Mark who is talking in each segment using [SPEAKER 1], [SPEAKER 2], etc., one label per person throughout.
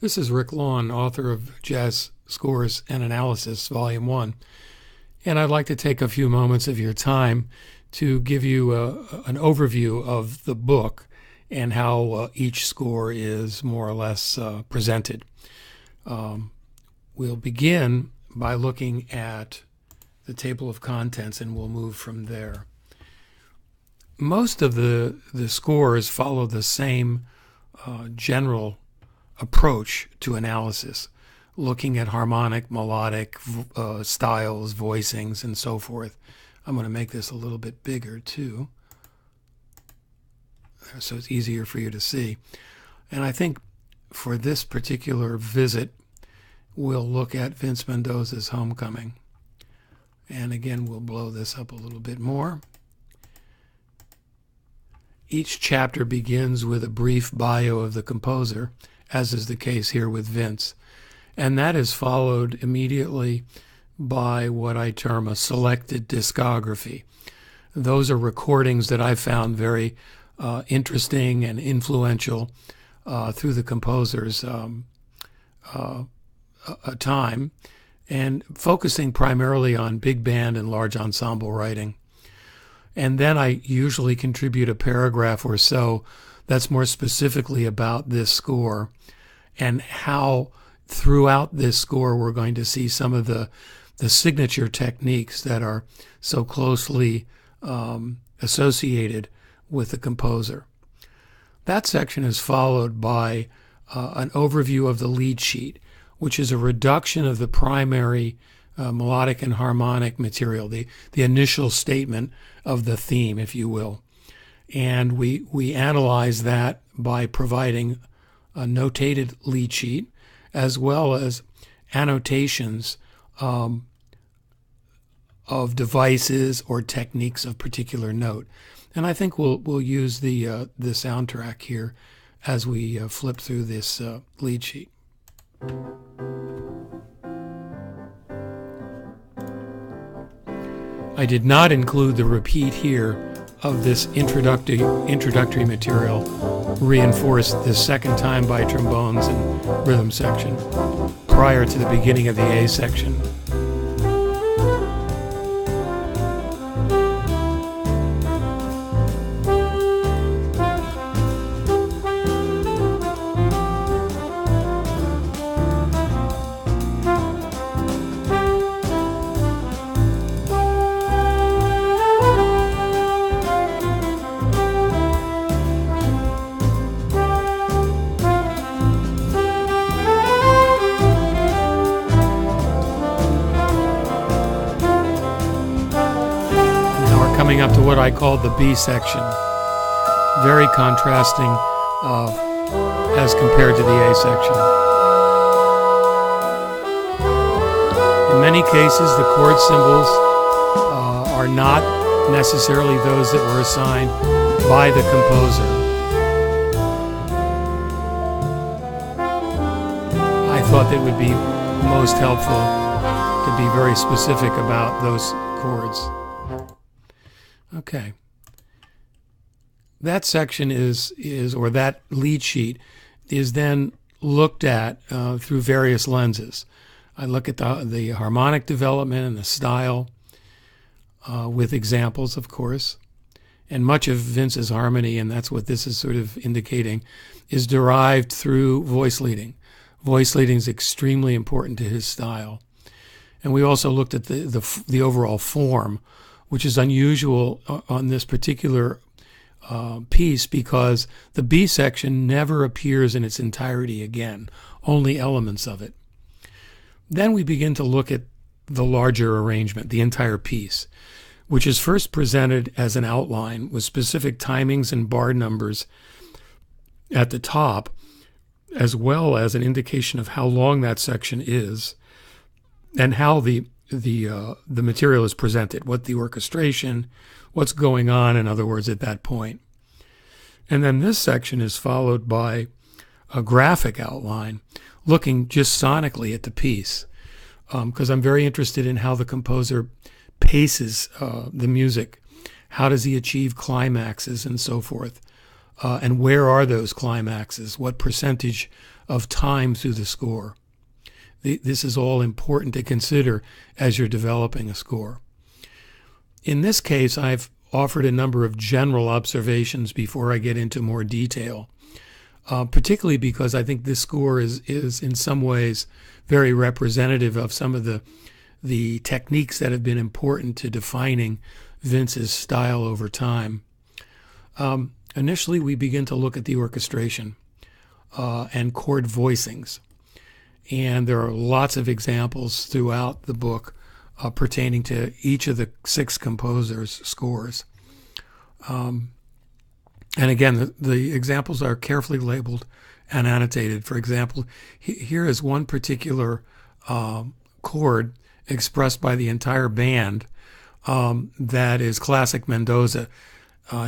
[SPEAKER 1] This is Rick Lawn, author of Jazz Scores and Analysis, Volume 1. And I'd like to take a few moments of your time to give you an overview of the book and how each score is more or less presented. We'll begin by looking at the table of contents, and we'll move from there. Most of the scores follow the same general approach to analysis, looking at harmonic, melodic styles, voicings, and so forth. I'm going to make this a little bit bigger too, so it's easier for you to see. And I think for this particular visit, we'll look at Vince Mendoza's Homecoming. And again, we'll blow this up a little bit more. Each chapter begins with a brief bio of the composer, as is the case here with Vince. And that is followed immediately by what I term a selected discography. Those are recordings that I found very interesting and influential through the composer's time, and focusing primarily on big band and large ensemble writing. And then I usually contribute a paragraph or so that's more specifically about this score and how throughout this score we're going to see some of the signature techniques that are so closely associated with the composer. That section is followed by an overview of the lead sheet, which is a reduction of the primary melodic and harmonic material, the initial statement of the theme, if you will. And we analyze that by providing a notated lead sheet as well as annotations of devices or techniques of particular note. And I think we'll use the soundtrack here as we flip through this lead sheet. I did not include the repeat here of this introductory material, reinforced the second time by trombones and rhythm section, prior to the beginning of the A section. Coming up to what I call the B section, very contrasting as compared to the A section. In many cases, the chord symbols are not necessarily those that were assigned by the composer. I thought that it would be most helpful to be very specific about those chords. Okay. That section or that lead sheet is then looked at through various lenses. I look at the harmonic development and the style with examples, of course. And much of Vince's harmony, and that's what this is sort of indicating, is derived through voice leading. Voice leading is extremely important to his style. And we also looked at the overall form, which is unusual on this particular piece because the B section never appears in its entirety again, only elements of it. Then we begin to look at the larger arrangement, the entire piece, which is first presented as an outline with specific timings and bar numbers at the top, as well as an indication of how long that section is and how the material is presented, what the orchestration, what's going on, in other words, at that point. And then this section is followed by a graphic outline looking just sonically at the piece, because I'm very interested in how the composer paces the music. How does he achieve climaxes and so forth? And where are those climaxes? What percentage of time through the score. This is all important to consider as you're developing a score. In this case, I've offered a number of general observations before I get into more detail, particularly because I think this score is in some ways very representative of some of the techniques that have been important to defining Vince's style over time. Initially, we begin to look at the orchestration and chord voicings. And there are lots of examples throughout the book pertaining to each of the 6 composers' scores. And again, the examples are carefully labeled and annotated. For example, here is one particular chord expressed by the entire band that is classic Mendoza.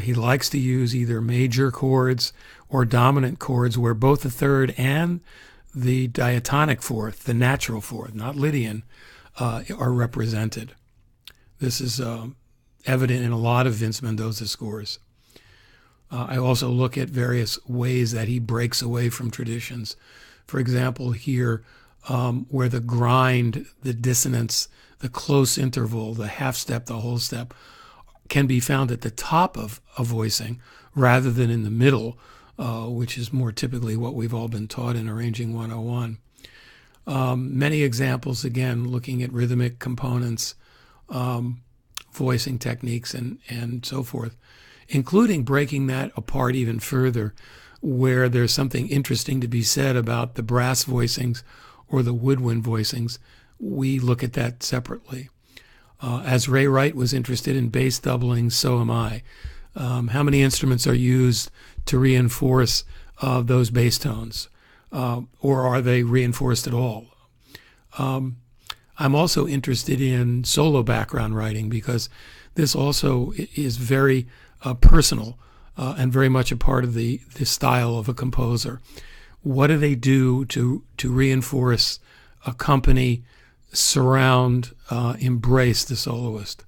[SPEAKER 1] He likes to use either major chords or dominant chords where both the third and the diatonic fourth, the natural fourth, not Lydian, are represented. This is evident in a lot of Vince Mendoza scores. I also look at various ways that he breaks away from traditions. For example, here, where the grind, the dissonance, the close interval, the half step, the whole step, can be found at the top of a voicing rather than in the middle, which is more typically what we've all been taught in Arranging 101. Many examples, again, looking at rhythmic components, voicing techniques, and so forth, including breaking that apart even further, where there's something interesting to be said about the brass voicings or the woodwind voicings. We look at that separately. As Ray Wright was interested in bass doubling, so am I. How many instruments are used to reinforce those bass tones? Or are they reinforced at all? I'm also interested in solo background writing because this also is very personal and very much a part of the style of a composer. What do they do to reinforce, accompany, surround, embrace the soloist?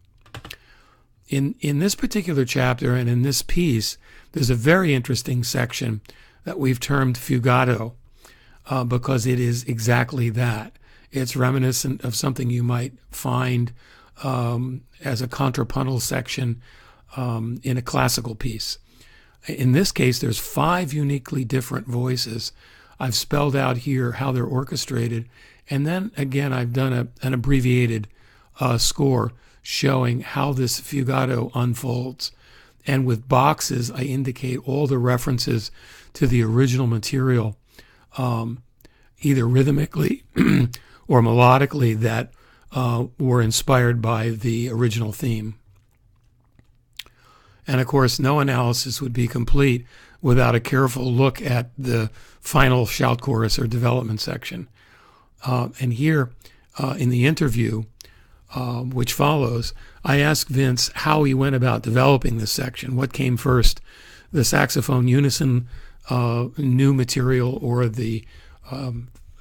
[SPEAKER 1] In this particular chapter and in this piece, there's a very interesting section that we've termed fugato because it is exactly that. It's reminiscent of something you might find as a contrapuntal section in a classical piece. In this case, there's 5 uniquely different voices. I've spelled out here how they're orchestrated, and then again I've done an abbreviated score showing how this fugato unfolds. And with boxes, I indicate all the references to the original material, either rhythmically or melodically, that were inspired by the original theme. And of course, no analysis would be complete without a careful look at the final shout chorus or development section. And here in the interview, which follows, I asked Vince how he went about developing this section. What came first, the saxophone unison, new material, or the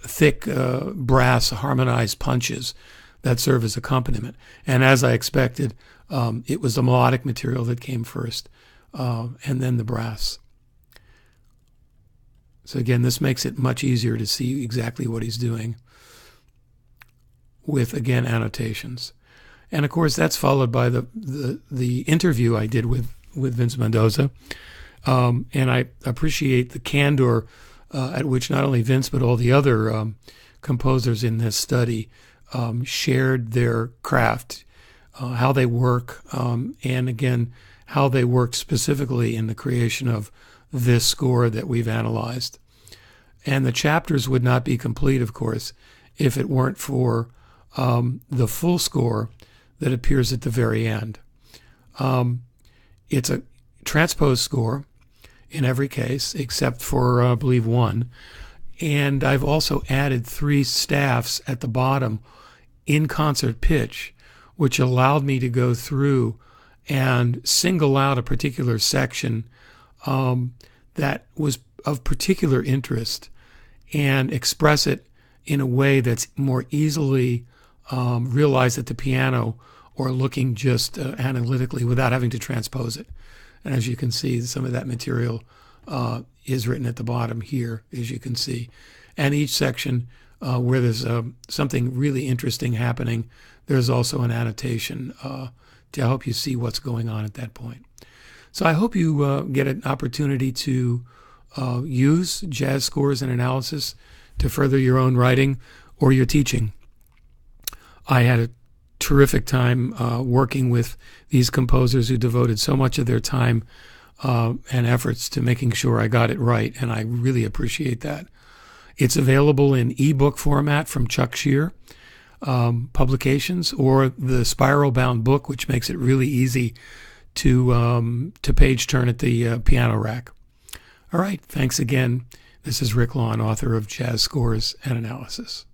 [SPEAKER 1] thick brass harmonized punches that serve as accompaniment? And as I expected, it was the melodic material that came first, and then the brass. So again, this makes it much easier to see exactly what he's doing with, again, annotations. And of course, that's followed by the interview I did with Vince Mendoza. And I appreciate the candor at which not only Vince, but all the other composers in this study shared their craft, how they work, and again, how they worked specifically in the creation of this score that we've analyzed. And the chapters would not be complete, of course, if it weren't for the full score that appears at the very end. It's a transposed score in every case, except for, I believe, one. And I've also added 3 staffs at the bottom in concert pitch, which allowed me to go through and single out a particular section that was of particular interest and express it in a way that's more easily realized at the piano or looking just analytically without having to transpose it. And as you can see, some of that material is written at the bottom here, as you can see. And each section where there's something really interesting happening, there's also an annotation to help you see what's going on at that point. So I hope you get an opportunity to use jazz scores and analysis to further your own writing or your teaching. I had a terrific time working with these composers who devoted so much of their time and efforts to making sure I got it right, and I really appreciate that. It's available in ebook format from Chuck Sher Publications, or the spiral-bound book, which makes it really easy to page turn at the piano rack. All right, thanks again. This is Rick Lawn, author of Jazz Scores and Analysis.